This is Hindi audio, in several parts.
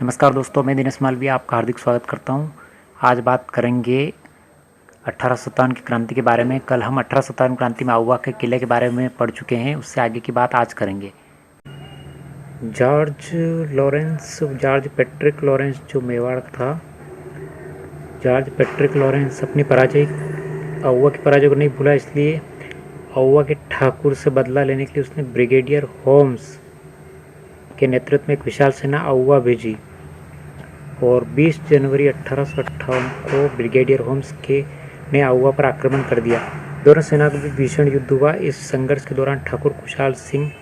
नमस्कार दोस्तों, मैं दिनेश मालवीय आपका हार्दिक स्वागत करता हूं। आज बात करेंगे 1857 की क्रांति के बारे में। कल हम 1857 क्रांति में आउवा के किले के बारे में पढ़ चुके हैं, उससे आगे की बात आज करेंगे। जॉर्ज पैट्रिक लॉरेंस जो मेवाड़ था, जॉर्ज पैट्रिक लॉरेंस अपनी आउवा की पराजय को नहीं भूला, इसलिए आउवा के ठाकुर से बदला लेने के लिए उसने ब्रिगेडियर होम्स के नेतृत्व में एक विशाल सेना आउवा भेजी और 20 जनवरी 1858 को ब्रिगेडियर होम्स ने आउवा पर आक्रमण कर दिया। दोनों सेना के बीच भीषण युद्ध हुआ। इस संघर्ष के दौरान ठाकुर खुशहाल सिंह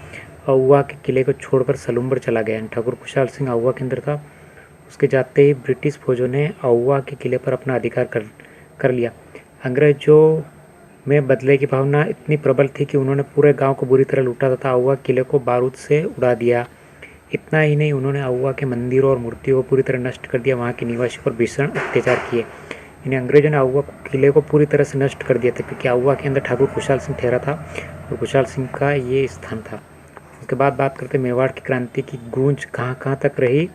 आउवा के किले को छोड़कर सलूम्बर चला गया। ठाकुर खुशहाल सिंह आउवा के अंदर था। उसके जाते ही ब्रिटिश फौजों ने आउवा के किले पर अपना अधिकार कर लिया। अंग्रेजों में बदले की भावना इतनी प्रबल थी कि उन्होंने पूरे गांव को बुरी तरह लूटा तथा आउवा किले को बारूद से उड़ा दिया। इतना ही नहीं, उन्होंने आउवा के मंदिरों और मूर्तियों को पूरी तरह नष्ट कर दिया। वहाँ के निवासियों पर भीषण अत्याचार किए। इन्हें अंग्रेजों ने आउवा किले को पूरी तरह से नष्ट कर दिया था, क्योंकि आउवा के अंदर ठाकुर खुशहाल सिंह ठहरा था और खुशहाल सिंह का ये स्थान था। उसके बाद बात करते मेवाड़ की क्रांति की गूंज कहाँ तक रही।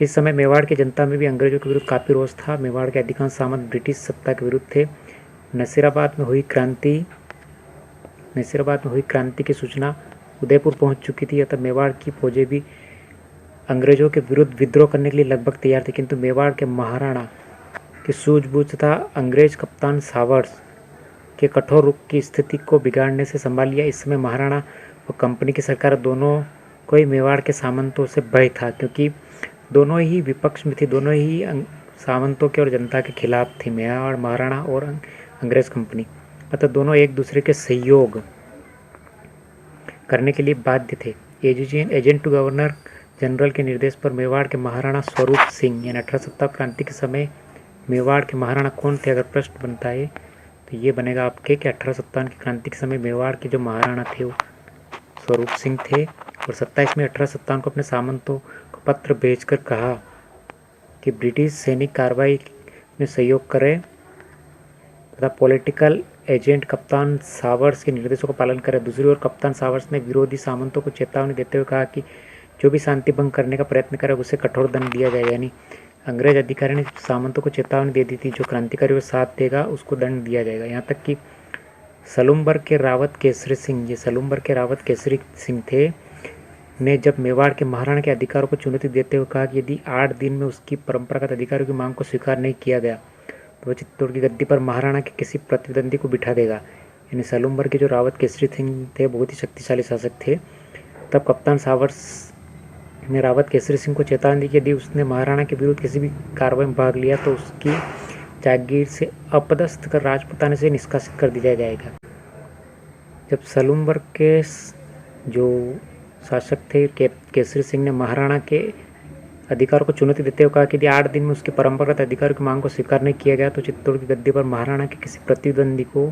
इस समय मेवाड़ की जनता में भी अंग्रेजों के विरुद्ध काफ़ी रोष था। मेवाड़ के अधिकांश सामंत ब्रिटिश सत्ता के विरुद्ध थे। नसीराबाद में हुई क्रांति की सूचना उदयपुर पहुंच चुकी थी, अतः मेवाड़ की फौजें भी अंग्रेजों के विरुद्ध विद्रोह करने के लिए लगभग तैयार थे। किंतु मेवाड़ के महाराणा की सूझबूझ तथा अंग्रेज कप्तान सावर्स के कठोर रुख की स्थिति को बिगाड़ने से संभाल लिया। इस समय महाराणा और कंपनी की सरकार दोनों को ही मेवाड़ के सामंतों से भय था, क्योंकि दोनों ही विपक्ष में थी। दोनों ही सामंतों के और जनता के खिलाफ थे, मेवाड़ महाराणा और अंग्रेज कंपनी। अतः दोनों एक दूसरे के सहयोग करने के लिए बाध्य थे। एजेंट टू गवर्नर जनरल के निर्देश पर मेवाड़ के महाराणा स्वरूप सिंह यानी 1870 क्रांति के समय मेवाड़ के महाराणा कौन थे? अगर प्रश्न बनता है तो ये बनेगा आपके कि 1857 की क्रांति के समय मेवाड़ के जो महाराणा थे वो स्वरूप सिंह थे। और 27 में 1857 को अपने सामंतों को पत्र भेजकर कहा कि ब्रिटिश सैनिक कार्रवाई में सहयोग करें तथा पॉलिटिकल एजेंट कप्तान सावर्स के निर्देशों का पालन करें। दूसरी ओर कप्तान सावर्स ने विरोधी सामंतों को चेतावनी देते हुए कहा कि जो भी शांति भंग करने का प्रयत्न करे उसे कठोर दंड दिया जाए। यानी अंग्रेज अधिकारी ने सामंतों को चेतावनी दे दी थी, जो क्रांतिकारियों का साथ देगा उसको दंड दिया जाएगा। यहाँ तक कि सलूम्बर के रावत केसरी सिंह थे ने जब मेवाड़ के महाराणा के अधिकारों को चुनौती देते हुए कहा कि यदि 8 दिन में उसकी परंपरागत अधिकारों की मांग को स्वीकार नहीं किया गया तो वह चित्तौड़ की गद्दी पर महाराणा के किसी प्रतिद्वंदी को बिठा देगा। यानी सलूम्बर के जो रावत केसरी सिंह थे बहुत ही शक्तिशाली शासक थे। तब कप्तान सावर्स ने रावत केसरी सिंह को चेतावनी दी कि यदि उसने महाराणा के विरुद्ध किसी भी कार्रवाई में भाग लिया तो उसकी जागीर से अपदस्थ कर राजपुताने से निष्कासित कर दिया जाएगा। जब सलूम्बर के जो शासक थे केसरी सिंह ने महाराणा के अधिकारों को चुनौती देते हुए कहा कि यदि 8 दिन में उसके परंपरागत अधिकारों की मांग को स्वीकार नहीं किया गया तो चित्तौड़ की गद्दी पर महाराणा के किसी प्रतिद्वंदी को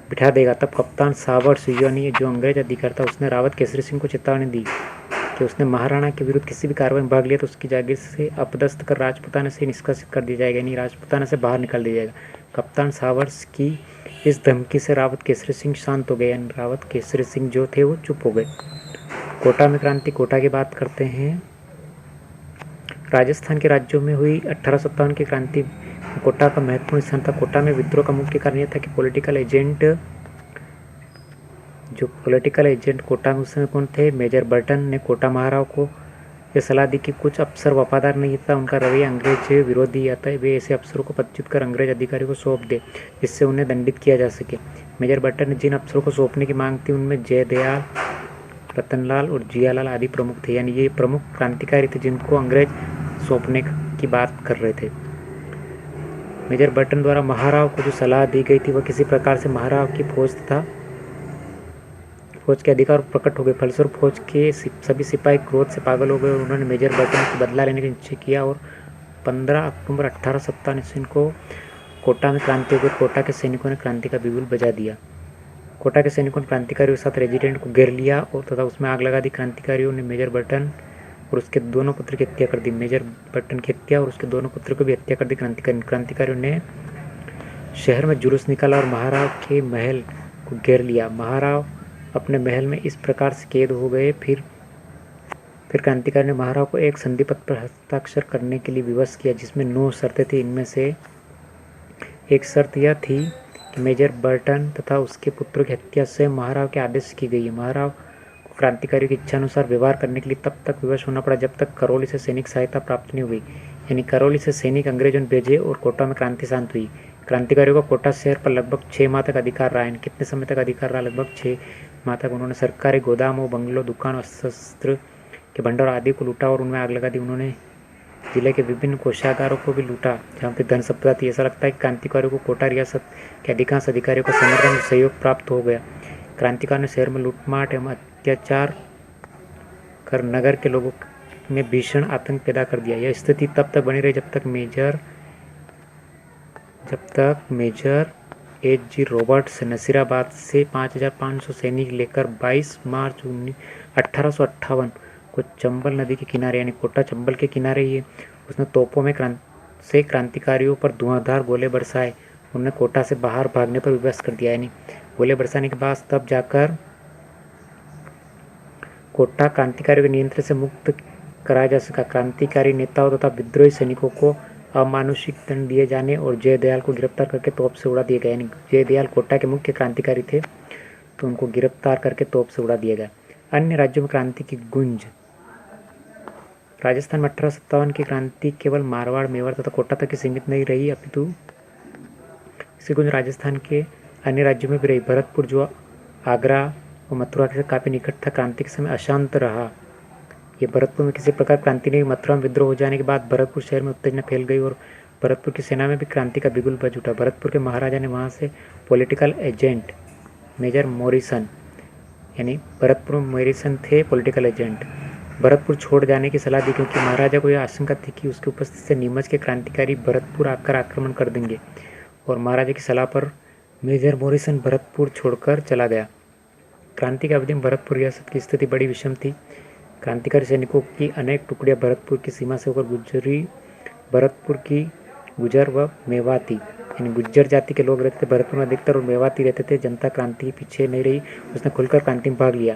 बिठा देगा। तब कप्तान सावर्स यानी जो अंग्रेज अधिकारी था उसने रावत केसरी सिंह को चेतावनी दी कि उसने महाराणा के विरुद्ध किसी भी कार्रवाई में भाग लिया तो उसकी जागीर से अपदस्थ कर राजपुताना से निष्कासित कर दिया जाएगा, यानी राजपुताना से बाहर निकाल दिया जाएगा। कप्तान सावर्स की इस धमकी से रावत केसरी सिंह शांत हो गए, यानी रावत केसरी सिंह जो थे वो चुप हो गए। कोटा में क्रांति। कोटा की बात करते हैं। राजस्थान के राज्यों में हुई 1857 की क्रांति में कोटा का महत्वपूर्ण स्थान था। कोटा में विद्रोह का मुख्य कारण यह था कि पॉलिटिकल एजेंट कोटा में उस समय कौन थे? मेजर बर्टन ने कोटा महाराव को यह सलाह दी कि कुछ अफसर वफादार नहीं था, उनका रवैया अंग्रेज विरोधी आता है, वे ऐसे अफसरों को पदच्युत कर अंग्रेज अधिकारियों को सौंप दे जिससे उन्हें दंडित किया जा सके। मेजर बर्टन ने जिन अफसरों को सौंपने की मांग थी उनमें जयदयाल, रतनलाल और जियालाल आदि प्रमुख थे, यानी ये प्रमुख क्रांतिकारी थे जिनको अंग्रेज सौंपने की बात कर रहे थे। मेजर बर्टन द्वारा महाराव को जो सलाह दी गई थी वह किसी प्रकार से महाराव की फौज के अधिकार प्रकट हो गए। फलस्वरूप फौज के सभी सिपाही क्रोध से पागल हो गए और उन्होंने मेजर बर्टन को बदला लेने का निश्चय किया और 15 अक्टूबर 1857 को कोटा में क्रांति हो गई। कोटा के सैनिकों ने क्रांति का बिगुल बजा दिया। कोटा के सैनिकों ने क्रांतिकारियों के साथ रेजिडेंट को घेर लिया और तथा उसमें आग लगा दी। क्रांतिकारियों ने मेजर बर्टन और उसके दोनों पुत्र की हत्या कर दी। मेजर बर्टन की हत्या और उसके दोनों पुत्र को भी हत्या कर दी। क्रांतिकारियों ने शहर में जुलूस निकाला और महाराव के महल को घेर लिया। महाराव अपने महल में इस प्रकार से कैद हो गए। फिर फिर क्रांतिकारी ने महाराव को एक संधि पत्र पर हस्ताक्षर करने के लिए विवश किया, जिसमें 9 शर्तें थी। इनमें से एक शर्त यह थी कि मेजर बर्टन तथा उसके पुत्रों की हत्या स्वयं महाराव के आदेश की गई है। महाराव को क्रांतिकारियों की इच्छानुसार व्यवहार करने के लिए तब तक विवश होना पड़ा जब तक करौली से सैनिक सहायता प्राप्त नहीं हुई, यानी करौली से सैनिक अंग्रेजों ने भेजे और कोटा में क्रांति शांत हुई। क्रांतिकारियों का कोटा शहर पर लगभग 6 माह तक अधिकार रहा। कितने समय तक अधिकार रहा? लगभग 6 माह तक। उन्होंने सरकारी गोदामों, बंगलों, दुकानों, शस्त्र के भंडार आदि को लूटा और उनमें आग लगा दी। उन्होंने जिले के विभिन्न कोषागारों को भी लूटा जहाँ पे धन संपदा थी। ऐसा लगता है कि क्रांतिकारियों को कोटा रियासत के अधिकांश अधिकारियों का समर्थन और सहयोग प्राप्त हो गया। क्रांतिकारियों ने शहर में लूटमार एवं अत्याचार कर नगर के लोगों में भीषण आतंक पैदा कर दिया। यह स्थिति तब तक बनी रही जब तक मेजर H.G. रॉबर्ट्स नसीराबाद से 5,500 सैनिक लेकर 22 मार्च 1858 को चंबल नदी के किनारे, यानी कोटा चंबल के किनारे ही है, उसने तोपों में क्रांतिकारियों पर धुआंधार गोले बरसाए। उन्होंने कोटा से बाहर भागने पर विवश कर दिया, यानी गोले बरसाने के बाद तब जाकर कोटा क्रांतिकारियों के नियंत्रण से मुक्त कराया जा सका। क्रांतिकारी नेताओं तथा विद्रोही सैनिकों को अमानुषिक दंड दिए जाने और जयदयाल को गिरफ्तार करके तोप से उड़ा दिया गया। यानी जयदयाल कोटा के मुख्य क्रांतिकारी थे, तो उनको गिरफ्तार करके तोप से उड़ा दिया गया। अन्य राज्यों में क्रांति की गूंज। राजस्थान में 1857 की क्रांति केवल मारवाड़, मेवाड़ तथा कोटा तक ही सीमित नहीं रही, अपितु इसकी गूंज राजस्थान के अन्य राज्यों में भी रही। भरतपुर, जो आगरा और मथुरा के काफ़ी निकट था, क्रांति के समय अशांत रहा। ये भरतपुर में किसी प्रकार क्रांति नहीं। मथुरा में विद्रोह हो जाने के बाद भरतपुर शहर में उत्तेजना फैल गई और भरतपुर की सेना में भी क्रांति का बिगुल बज उठा। भरतपुर के महाराजा ने वहाँ से पॉलिटिकल एजेंट मेजर मॉरिसन, यानी भरतपुर में मॉरिसन थे पॉलिटिकल एजेंट, भरतपुर छोड़ जाने की सलाह दी, क्योंकि महाराजा को यह आशंका थी कि उसकी उपस्थिति से नीमच के क्रांतिकारी भरतपुर आकर आक्रमण कर देंगे। और महाराजा की सलाह पर मेजर मॉरिसन भरतपुर छोड़कर चला गया। क्रांति के अवधि में भरतपुर रियासत की स्थिति बड़ी विषम थी। क्रांतिकारी सैनिकों की अनेक टुकड़ियां भरतपुर की सीमा से होकर गुजरी। भरतपुर की गुजर व मेवाती, यानी गुज्जर जाति के लोग रहते थे भरतपुर में अधिकतर, और मेवाती रहते थे। जनता क्रांति के पीछे नहीं रही, उसने खुलकर क्रांति में भाग लिया।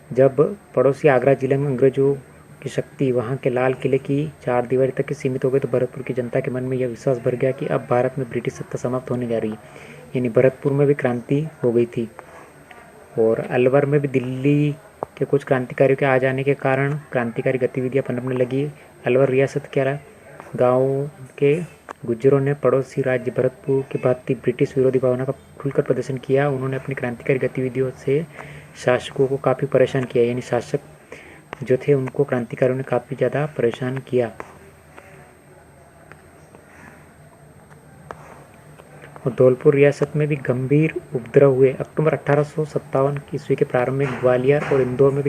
जब पड़ोसी आगरा जिले में अंग्रेजों की शक्ति वहां के लाल किले की 4 दीवारी तक ही सीमित हो गई, तो भरतपुर की जनता के मन में यह विश्वास भर गया कि अब भारत में ब्रिटिश सत्ता समाप्त होने जा रही है। यानी भरतपुर में भी क्रांति हो गई थी। और अलवर में भी दिल्ली के कुछ क्रांतिकारियों के आ जाने के कारण क्रांतिकारी गतिविधियां पनपने लगी। अलवर रियासत के गाँव के गुज्जरों ने पड़ोसी राज्य भरतपुर की भांति ब्रिटिश विरोधी भावना का खुलकर प्रदर्शन किया। उन्होंने अपनी क्रांतिकारी गतिविधियों से शासकों को काफ़ी परेशान किया, यानी शासक जो थे उनको क्रांतिकारियों ने काफ़ी ज़्यादा परेशान किया। और धौलपुर रियासत में भी गंभीर उपद्रव हुए। अक्टूबर 1857 ईस्वी के प्रारंभ में ग्वालियर और इंदौर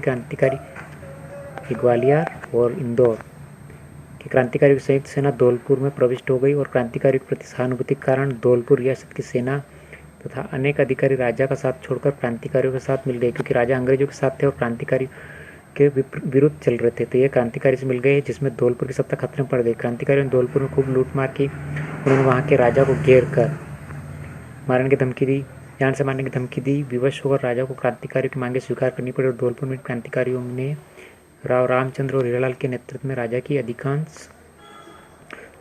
की क्रांतिकारी संयुक्त सेना धौलपुर में प्रविष्ट हो गई और क्रांतिकारी के प्रति सहानुभूति के कारण धौलपुर रियासत की सेना तथा अनेक अधिकारी राजा का साथ छोड़कर क्रांतिकारियों के साथ मिल गए, क्योंकि राजा अंग्रेजों के साथ थे और क्रांतिकारी के विरुद्ध चल रहे थे। तो ये क्रांतिकारी से मिल गए, जिसमें धौलपुर की सत्ता खतरे में पड़ गई। क्रांतिकारियों ने धौलपुर में खूब लूटमार की। उन्होंने वहाँ के राजा को घेर कर मारने की धमकी दी, जान से मारने की धमकी दी। विवश होकर राजा को क्रांतिकारियों की मांगे स्वीकार करनी पड़ी और धौलपुर में क्रांतिकारियों ने राव रामचंद्र और हीरालाल के नेतृत्व में राजा की अधिकांश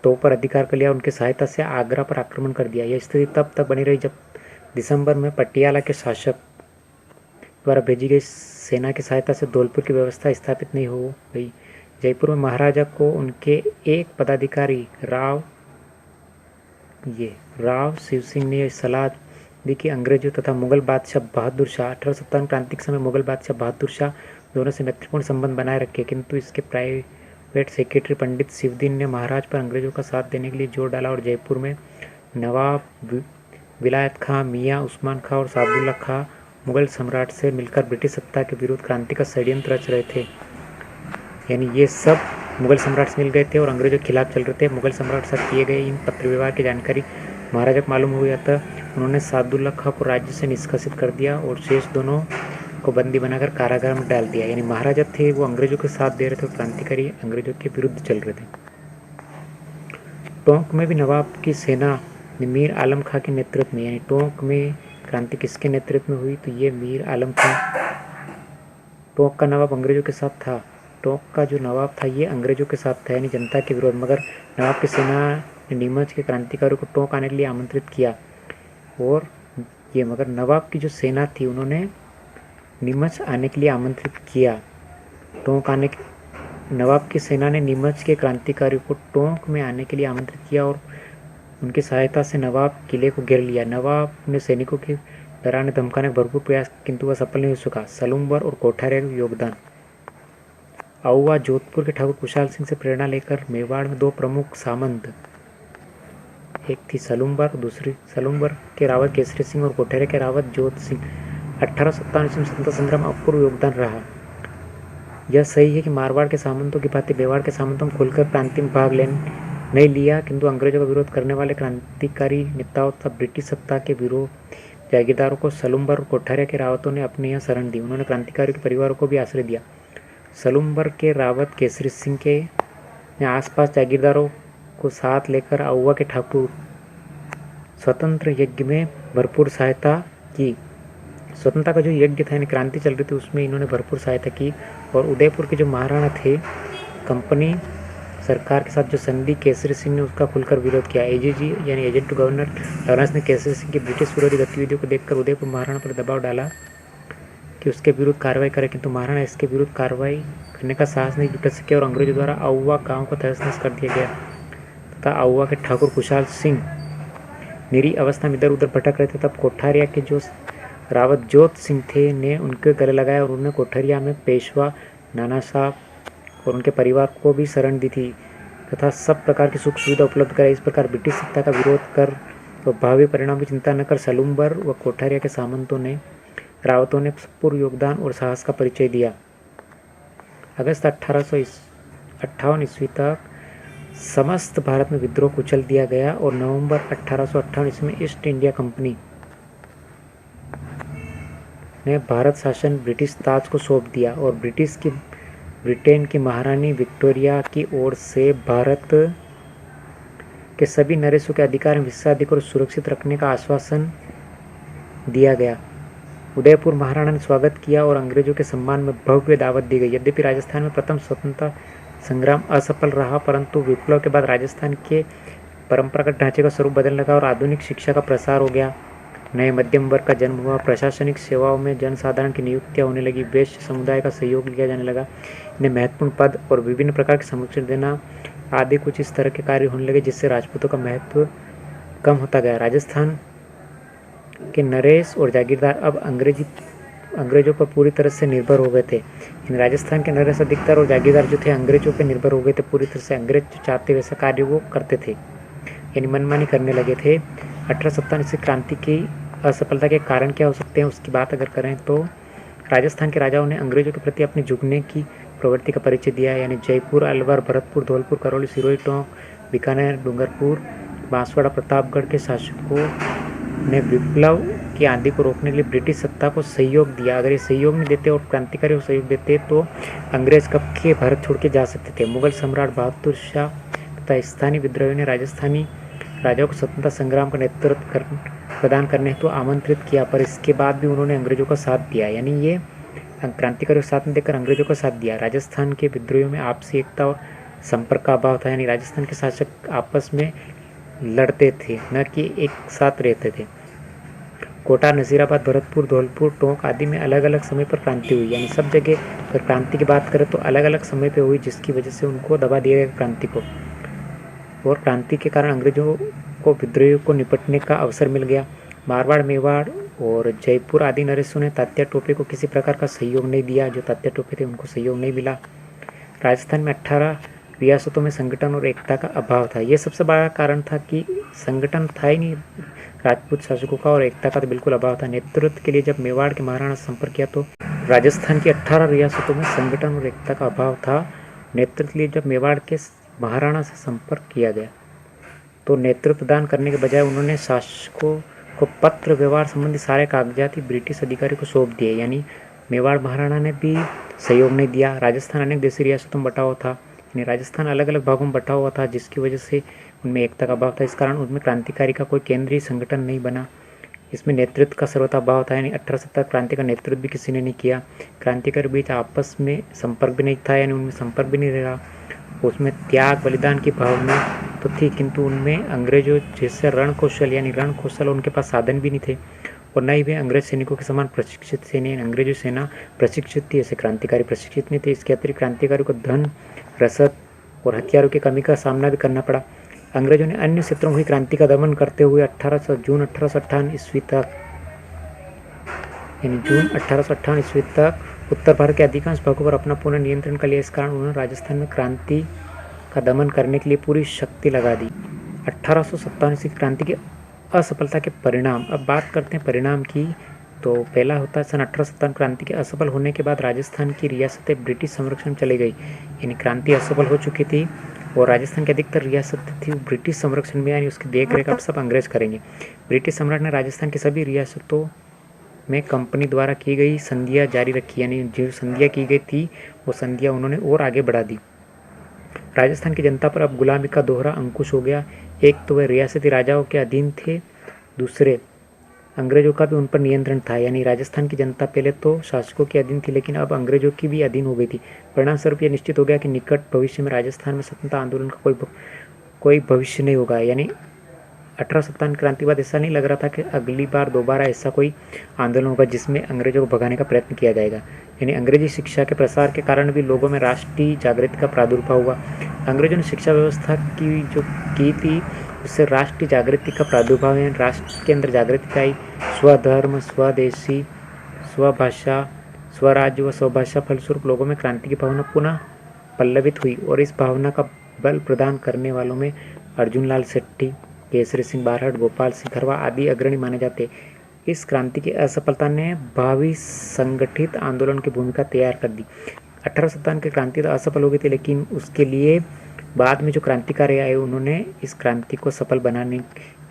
तोप पर अधिकार कर लिया। उनकी सहायता से आगरा पर आक्रमण कर दिया। यह स्थिति तब तक बनी रही जब दिसंबर में पटियाला के शासक द्वारा भेजी गई सेना की सहायता से धौलपुर की व्यवस्था स्थापित नहीं हो गई। जयपुर में महाराजा को उनके एक पदाधिकारी राव शिव सिंह ने सलाह दी कि अंग्रेजों तथा मुगल बादशाह बहादुर शाह 1857 क्रांति के समय मुगल बादशाह बहादुर शाह दोनों से मैत्रीपूर्ण संबंध बनाए रखे, किंतु इसके प्राइवेट सेक्रेटरी पंडित शिवदीन ने महाराज पर अंग्रेजों का साथ देने के लिए जोर डाला और जयपुर में नवाब विलायत खां, मियाँ उस्मान खां और सादुल्ला खां मुगल सम्राट से मिलकर ब्रिटिश सत्ता के विरुद्ध क्रांति का षड्यंत्र रच रहे थे। यानी ये सब मुगल सम्राट से मिल गए थे और अंग्रेजों के खिलाफ चल रहे थे। मुगल सम्राट के साथ किए गए इन पत्र व्यवहार की जानकारी महाराजा को मालूम हुई, अतः उन्होंने सादुल्ला खां को राज्य से निष्कासित कर दिया और शेष दोनों को बंदी बनाकर कारागार में डाल दिया। यानी महाराजा थे वो अंग्रेजों के साथ दे रहे थे और क्रांतिकारी अंग्रेजों के विरुद्ध चल रहे थे। टोंक में भी नवाब की सेना ने मीर आलम खां के नेतृत्व में, यानी टोंक में क्रांति किसके नेतृत्व में हुई, तो ये मीर आलम खां टोंक का नवाब अंग्रेजों के साथ था। टोंक का जो नवाब था ये अंग्रेजों के साथ था, यानी जनता के विरोध, मगर नवाब की सेना ने नीमच के क्रांतिकारियों को टोंक आने के लिए आमंत्रित किया। और ये मगर नवाब की जो सेना थी उन्होंने नीमच आने के लिए आमंत्रित किया। टोंक आने नवाब की सेना ने नीमच के क्रांतिकारियों को टोंक में आने के लिए आमंत्रित किया और उनकी सहायता से नवाब किले को घेर लिया। नवाब ने सैनिकों के डराने धमकाने का भरपूर प्रयास किंतु वह सफल नहीं हो सका। सलूम्बर और कोठारिया का योगदान। आउवा जोधपुर के ठाकुर कुशाल सिंह से प्रेरणा लेकर मेवाड़ में दो प्रमुख सामंत, एक थी सलूम्बर, दूसरी सलूम्बर के रावत केसरी सिंह और कोठारिया के रावत जोध सिंह। 1857 ईस्वी में स्वतंत्रता संग्राम में अपूर्व योगदान रहा। यह सही है कि मारवाड़ के सामंतों की भांति मेवाड़ के सामंतों ने खुलकर क्रांति में भाग नहीं लिया, किंतु अंग्रेजों का विरोध करने वाले क्रांतिकारी नेताओं तथा ब्रिटिश सत्ता के विरोध जागीरदारों को सलूम्बर और कोठारिया के रावतों ने अपने यहाँ शरण दी। उन्होंने क्रांतिकारियों के परिवारों को भी आश्रय दिया। सलूम्बर के रावत केसरी सिंह के ने आसपास जागीरदारों को साथ लेकर आउवा के ठाकुर स्वतंत्र यज्ञ में भरपूर सहायता की। स्वतंत्रता का जो यज्ञ था, यानी क्रांति चल रही थी, उसमें इन्होंने भरपूर सहायता की। और उदयपुर के जो महाराणा थे, कंपनी सरकार के साथ जो संधि केसरी सिंह ने उसका खुलकर विरोध किया। एजीजी यानी एजेंट टू गवर्नर लॉरेंस ने केसरी सिंह की ब्रिटिश विरोधी गतिविधियों को देखकर उदयपुर महाराणा पर दबाव डाला कि उसके विरुद्ध कार्रवाई करे, किंतु महाराणा इसके विरुद्ध कार्रवाई करने का साहस नहीं जुटा सके और अंग्रेजों द्वारा आउवा गांव को तहस नहस कर दिया गया तथा आउवा के ठाकुर कुशाल सिंह निरी अवस्था में इधर उधर भटक रहे थे। तब कोठारिया के जो रावत जोध सिंह थे ने उनके गले लगाया और उन्होंने कोठरिया में पेशवा नाना साहब और उनके परिवार को भी शरण दी थी तथा सब प्रकार की सुख सुविधा उपलब्ध कराई। इस प्रकार ब्रिटिश सत्ता का विरोध कर और भावी परिणाम की चिंता न कर सलूम्बर व कोठारिया के सामंतों ने रावतों ने पूर्ण योगदान और साहस का परिचय दिया। अगस्त 1858 ईस्वी तक समस्त भारत में विद्रोह कुचल दिया गया और नवंबर 1858 ईस्वी में ईस्ट इंडिया कंपनी ने भारत शासन ब्रिटिश ताज को सौंप दिया और ब्रिटेन की महारानी विक्टोरिया की ओर से भारत के सभी नरेशों के अधिकार में विशेषाधिकार सुरक्षित रखने का आश्वासन दिया गया। उदयपुर महाराणा ने स्वागत किया और अंग्रेजों के सम्मान में भव्य दावत दी गई। यद्यपि राजस्थान में प्रथम स्वतंत्रता संग्राम असफल रहा, परंतु विप्लव के बाद राजस्थान के परंपरागत ढांचे का स्वरूप बदलने लगा और आधुनिक शिक्षा का प्रसार हो गया। नए मध्यम वर्ग का जन्म हुआ। प्रशासनिक सेवाओं में जनसाधारण की नियुक्तियां होने लगी। वैश्य समुदाय का सहयोग लिया जाने लगा। इन्हें महत्वपूर्ण पद और विभिन्न प्रकार के संरक्षण देना आदि कुछ इस तरह के कार्य होने लगे जिससे राजपूतों का महत्व कम होता गया। राजस्थान के नरेश और जागीरदार अब अंग्रेजों पर पूरी तरह से निर्भर हो गए थे। इन राजस्थान के नरेश अधिकतर और जागीरदार जो थे अंग्रेजों पर निर्भर हो गए थे पूरी तरह से। अंग्रेज जो चाहते वैसा कार्य वो करते थे, यानी मनमानी करने लगे थे। 1857 ईस्वी क्रांति की असफलता के कारण क्या हो सकते हैं उसकी बात अगर करें तो राजस्थान के राजाओं ने अंग्रेजों के प्रति अपने झुकने की प्रवृत्ति का परिचय दिया, यानी जयपुर, अलवर, भरतपुर, धौलपुर, करौली, सिरोही, टोंक, बीकानेर, डूंगरपुर, बांसवाड़ा, प्रतापगढ़ के शासकों ने विप्लव की आंधी को रोकने के लिए ब्रिटिश सत्ता को सहयोग दिया। अगर ये सहयोग नहीं देते और क्रांतिकारियों को सहयोग देते तो अंग्रेज कब के भारत छोड़ के जा सकते थे। मुगल सम्राट बहादुर शाह तथा स्थानीय विद्रोहियों ने राजस्थानी राजाओं को स्वतंत्रता संग्राम का नेतृत्व प्रदान करने हेतु आमंत्रित किया, पर इसके बाद भी उन्होंने अंग्रेजों का साथ दिया, यानी ये क्रांतिकारियों का साथ नहीं देकर अंग्रेजों का साथ दिया। राजस्थान के विद्रोहियों में आपसी एकता और संपर्क का अभाव था, यानी राजस्थान के शासक आपस में लड़ते थे न कि एक साथ रहते थे। कोटा, नसीराबाद, भरतपुर, धौलपुर, टोंक आदि में अलग अलग समय पर क्रांति हुई, यानी सब जगह अगर क्रांति की बात करें तो अलग अलग समय पर हुई, जिसकी वजह से उनको दबा दिया गया क्रांति को। और क्रांति के कारण अंग्रेजों को विद्रोहियों को निपटने का अवसर मिल गया। मारवाड़, मेवाड़ और जयपुर आदि नरेशों ने तात्या टोपे को किसी प्रकार का सहयोग नहीं दिया। जो तात्या टोपे थे उनको सहयोग नहीं मिला। राजस्थान में 18 रियासतों में संगठन और एकता का अभाव था। ये सबसे बड़ा कारण था कि संगठन था ही नहीं राजपूत शासकों का और एकता का तो बिल्कुल अभाव था। नेतृत्व के लिए जब मेवाड़ के महाराणा से संपर्क किया तो राजस्थान की 18 रियासतों में संगठन और एकता का अभाव था। नेतृत्व के लिए जब मेवाड़ के महाराणा से संपर्क किया गया तो नेतृत्व प्रदान करने के बजाय उन्होंने शासकों को पत्र व्यवहार संबंधी सारे कागजात ब्रिटिश अधिकारी को सौंप दिए, यानी मेवाड़ महाराणा ने भी सहयोग नहीं दिया। राजस्थान अनेक देशी रियासतों में बटा हुआ था, यानी राजस्थान अलग अलग भागों में बटा हुआ था, जिसकी वजह से उनमें एकता का अभाव था। इस कारण उनमें क्रांतिकारी का कोई केंद्रीय संगठन नहीं बना। इसमें नेतृत्व का सर्वथा अभाव था, यानी 1870 क्रांति का नेतृत्व भी किसी ने नहीं किया। क्रांतिकारी बीच आपस में संपर्क भी नहीं था, यानी उनमें संपर्क भी नहीं रहा। उसमें त्याग बलिदान की भावना तो थी, किंतु उनमें अंग्रेजों जैसे रण कौशल उनके पास साधन भी नहीं थे, और न ही वे अंग्रेज सैनिकों के समान प्रशिक्षित सेना, अंग्रेजों सेना प्रशिक्षित थी, ऐसे क्रांतिकारी प्रशिक्षित नहीं थे। इसके अतिरिक्त क्रांतिकारियों को धन, रसद और हथियारों की कमी का सामना भी करना पड़ा। अंग्रेजों ने अन्य क्षेत्रों में हुई क्रांति का दमन करते हुए जून 1858 ईस्वी तक उत्तर भारत के अधिकांश भागों पर अपना पूर्ण नियंत्रण कर लिया। इस कारण उन्होंने राजस्थान में क्रांति का दमन करने के लिए पूरी शक्ति लगा दी। 1857 ईस्वी क्रांति की असफलता के परिणाम। अब बात करते हैं परिणाम की। तो पहला होता है सन 1857 क्रांति के असफल होने के बाद राजस्थान की रियासतें ब्रिटिश संरक्षण में चली गई, यानी क्रांति असफल हो चुकी थी और राजस्थान की अधिकतर रियासतें थी ब्रिटिश संरक्षण में, यानी उसकी देख रेख अब सब अंग्रेज करेंगे। ब्रिटिश सम्राट ने राजस्थान की सभी रियासतों में कंपनी द्वारा की गई संधियाँ जारी रखी, यानी जो संधियाँ की गई थी वो संधियाँ उन्होंने और आगे बढ़ा दी। राजस्थान की जनता पर अब गुलामी का दोहरा अंकुश हो गया। एक तो वे रियासती राजाओं के अधीन थे, दूसरे अंग्रेजों का भी उन पर नियंत्रण था, यानी राजस्थान की जनता पहले तो शासकों के अधीन थी, लेकिन अब अंग्रेजों की भी अधीन हो गई थी। परिणाम स्वरूप यह निश्चित हो गया कि निकट भविष्य में राजस्थान में स्वतंत्रता आंदोलन का कोई भविष्य नहीं होगा। यानी 1857 क्रांति के बाद ऐसा नहीं लग रहा था कि अगली बार दोबारा ऐसा कोई आंदोलन होगा जिसमें अंग्रेजों को भगाने का प्रयत्न किया जाएगा। यानी अंग्रेजी शिक्षा के प्रसार के कारण भी लोगों में राष्ट्रीय जागृति का प्रादुर्भाव हुआ। अंग्रेजों ने शिक्षा व्यवस्था की थी उससे राष्ट्रीय जागृति का प्रादुर्भाव, यानी राष्ट्र के अंदर जागृति आई। स्वधर्म, स्वदेशी, स्वभाषा, स्वराज्य व स्वभाषा फलस्वरूप लोगों में क्रांति की भावना पुनः पल्लवित हुई, और इस भावना का बल प्रदान करने वालों में अर्जुन लाल सेठी, केसरी सिंह बारहट, गोपाल सिंह खरवा आदि अग्रणी माने जाते। इस क्रांति की असफलता ने भावी संगठित आंदोलन की भूमिका तैयार कर दी। 1857 की क्रांति तो असफल हो गई थी, लेकिन उसके लिए बाद में जो क्रांतिकारी आए उन्होंने इस क्रांति को सफल बनाने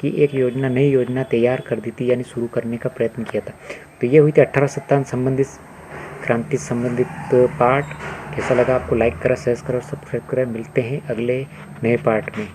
की एक नई योजना तैयार कर दी थी, यानी शुरू करने का प्रयत्न किया था। तो ये हुई थी 1857 संबंधित क्रांति संबंधित पार्ट। कैसा लगा आपको? लाइक करें, शेयर करें और सब्सक्राइब करें। मिलते हैं अगले नए पार्ट में।